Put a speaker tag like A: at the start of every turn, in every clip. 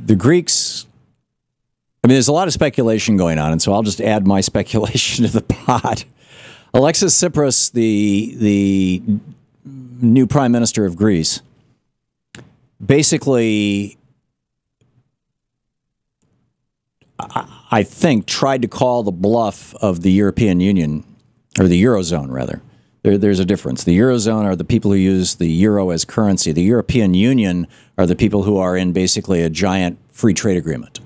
A: the Greeks, I mean, there's a lot of speculation going on, and so I'll just add my speculation to the pot. Alexis Tsipras, the new prime minister of Greece, basically, I think, tried to call the bluff of the European Union, or the Eurozone, rather. There's a difference. The Eurozone are the people who use the euro as currency. The European Union are the people who are in basically a giant free trade agreement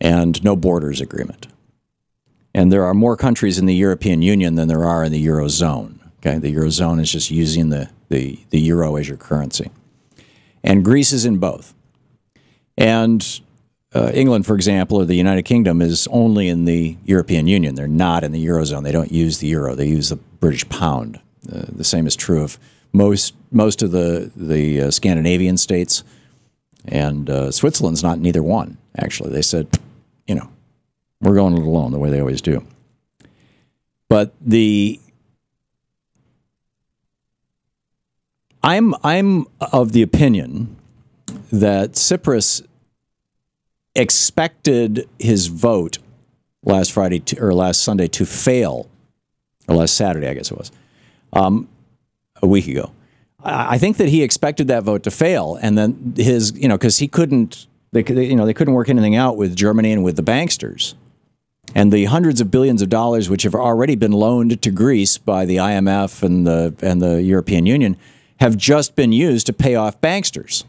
A: and no borders agreement. And there are more countries in the European Union than there are in the Eurozone. Okay, the Eurozone is just using the euro as your currency. And Greece is in both. And England, for example, or the United Kingdom is only in the European Union. They're not in the Eurozone. They don't use the euro. They use the British pound. The same is true of most of the Scandinavian states. And Switzerland's not in either one, actually. They said, you know, we're going it alone the way they always do. But I'm of the opinion that Tsipras expected his vote last Sunday to fail, or last Saturday, I guess it was, a week ago. I think that he expected that vote to fail, and then his, you know, because they couldn't work anything out with Germany and with the banksters, and the hundreds of billions of dollars which have already been loaned to Greece by the IMF and the European Union have just been used to pay off banksters.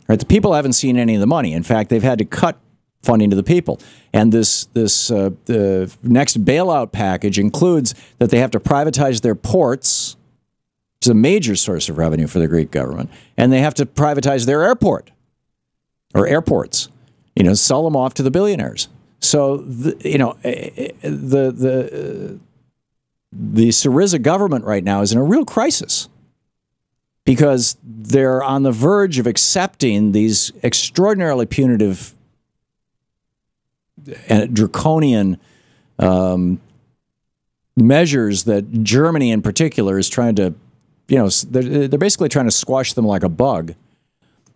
A: Right, the people haven't seen any of the money. In fact, they've had to cut funding to the people. And the next bailout package includes that they have to privatize their ports, which is a major source of revenue for the Greek government, and they have to privatize their airports, you know, sell them off to the billionaires. So, the Syriza government right now is in a real crisis, because they're on the verge of accepting these extraordinarily punitive and draconian measures that Germany in particular is trying to, you know, they're basically trying to squash them like a bug.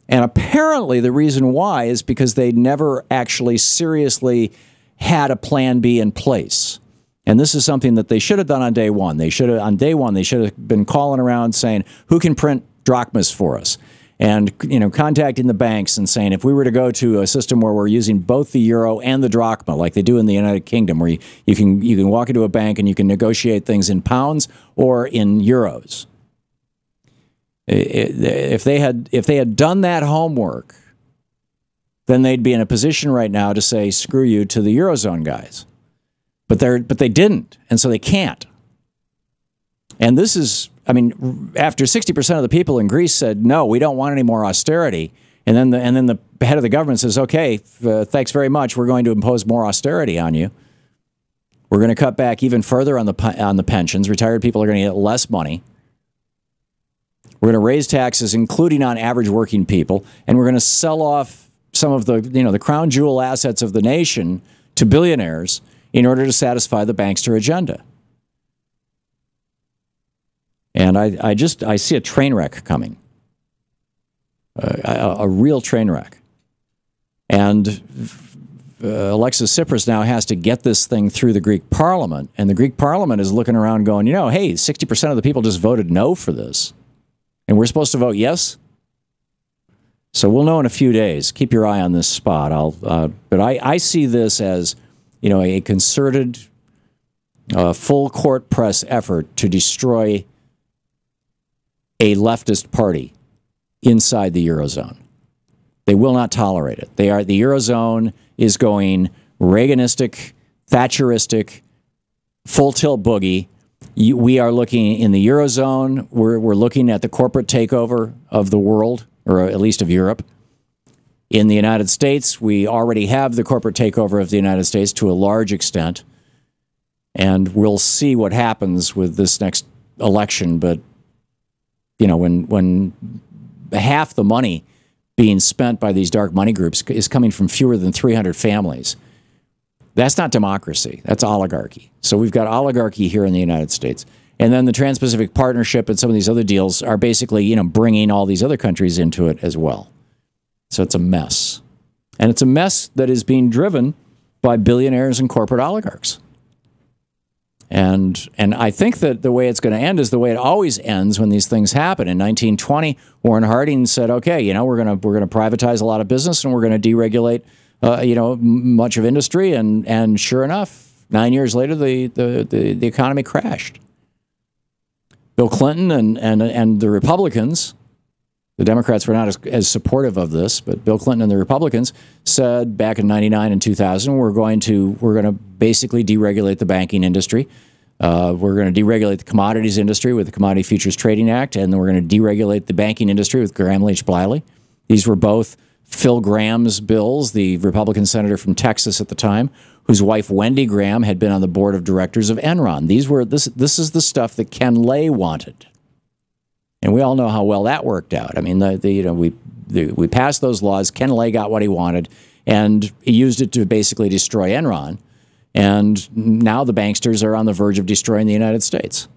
A: And apparently the reason why is because they never actually seriously had a plan B in place. And this is something that they should have done on day one. On day one, they should have been calling around saying, who can print drachmas for us? And, you know, contacting the banks and saying, if we were to go to a system where we're using both the euro and the drachma, like they do in the United Kingdom, where you can walk into a bank and you can negotiate things in pounds or in euros. If they had done that homework, then they'd be in a position right now to say, screw you to the Eurozone guys. But they didn't, and so they can't. And this is, I mean, after 60% of the people in Greece said, no, we don't want any more austerity, and then the head of the government says, okay, thanks very much, we're going to impose more austerity on you. We're going to cut back even further on the pensions. Retired people are going to get less money. We're going to raise taxes, including on average working people, and we're going to sell off some of the crown jewel assets of the nation to billionaires in order to satisfy the bankster agenda. And I see a train wreck coming, a real train wreck. And Alexis Tsipras now has to get this thing through the Greek parliament, and the Greek parliament is looking around going, you know, hey, 60% of the people just voted no for this, and we're supposed to vote yes? So we'll know in a few days. Keep your eye on this spot. But I see this as, you know, a concerted, full court press effort to destroy a leftist party inside the Eurozone. They will not tolerate it. The Eurozone is going Reaganistic, Thatcheristic, full tilt boogie. We are looking in the Eurozone. We're looking at the corporate takeover of the world, or at least of Europe. In the United States, we already have the corporate takeover of the United States to a large extent. And we'll see what happens with this next election. But, you know, when half the money being spent by these dark money groups is coming from fewer than 300 families, that's not democracy. That's oligarchy. So we've got oligarchy here in the United States. And then the Trans-Pacific Partnership and some of these other deals are basically, you know, bringing all these other countries into it as well. So it's a mess. And it's a mess that is being driven by billionaires and corporate oligarchs. And I think that the way it's going to end is the way it always ends when these things happen. In 1920, Warren Harding said, "Okay, you know, we're going to privatize a lot of business and we're going to deregulate, you know, much of industry." And sure enough, 9 years later, the economy crashed. Bill Clinton and the Republicans, the Democrats were not as supportive of this, but Bill Clinton and the Republicans said back in '99 and 2000, we're going to basically deregulate the banking industry. We're going to deregulate the commodities industry with the Commodity Futures Trading Act, and then we're going to deregulate the banking industry with Graham Leach Bliley. These were both Phil Graham's bills, the Republican senator from Texas at the time, whose wife Wendy Graham had been on the board of directors of Enron. This is the stuff that Ken Lay wanted. And we all know how well that worked out. I mean, we passed those laws. Ken Lay got what he wanted, and he used it to basically destroy Enron. And now the banksters are on the verge of destroying the United States.